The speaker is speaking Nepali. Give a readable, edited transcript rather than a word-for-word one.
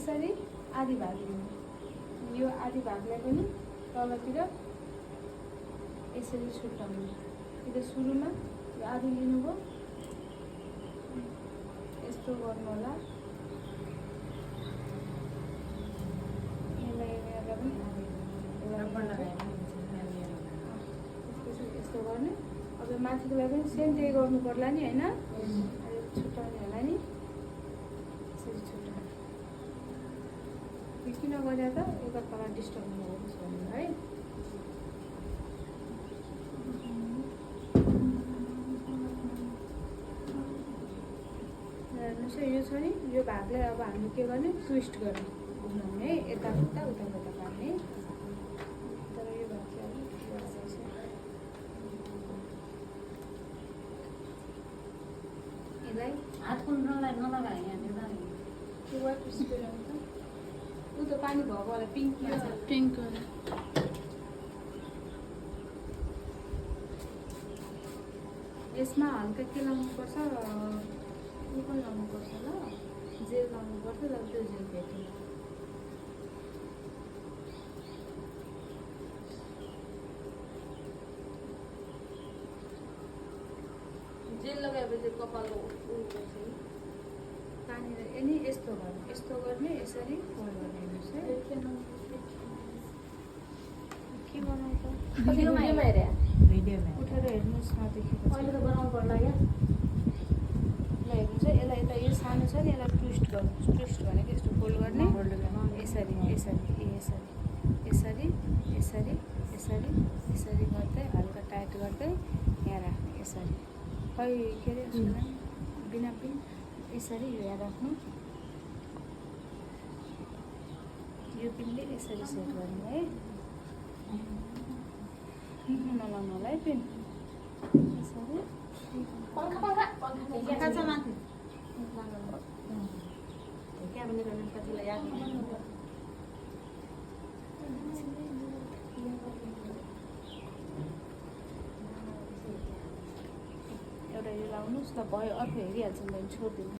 यसरी आधी भाग लिनु। यो आधी भागलाई पनि तलतिर यसरी छुट्याउनु। यो सुरुमा यो आधी लिनुभयो, यस्तो गर्नु होला। यसलाई हेरेर पनि यस्तो गर्ने। अब माथिकोलाई पनि सेम त्यही गर्नु पर्ला नि होइन? छुट्याउने होला नि, यसरी छुट्याउनु। किन गरेर त एकअर्कालाई डिस्टर्ब नहोस् भनेर है। हेर्नुहोस् यो छ नि, यो भागलाई अब हामी के गर्ने, ट्विस्ट गर्ने, घुमाउने है, यता उता पार्ने। तर यो भाग चाहिँ यसलाई हात कुन्द्रोलाई नलगाए यहाँ त्यो वाइट स्प्रे हुन्छ। ऊ त पानी भएको होला, पिङ्कमा छ। पिङ्क यसमा हल्का के लाउनुपर्छ, ऊ पनि लाउनुपर्छ ल, जेल लाउनुपर्छ। जब त्यो जेल भेट्यो जेल लगाएपछि कपाल पानी अनि यस्तो गर्ने यसरी फोल्ड गर्ने। हेर्नुहोस् है के बनाउँछ भिडियोमा हेरे उठेर हेर्नुहोस् नदेखेको अहिले त बनाउनु पर्ला क्या। ल हेर्नुहोस् है, यसलाई यता यो सानो छ नि, यसलाई ट्विस्ट गर्नुहोस्। ट्विस्ट भनेको यस्तो फोल्ड गर्ने, यसरी यसरी यसरी यसरी यसरी यसरी यसरी गर्दै हल्का टाइट गर्दै यहाँ राख्ने। यसरी खै के अरे बिना पिन यसरी यहाँ राख्नु। यो पिनले यसरी सेट गर्ने है, नलाउनु होला है पिन। यसरी एउटा यो लाउनुहोस् न, भयो अर्को हेरिहाल्छ भने छोडिदिनु।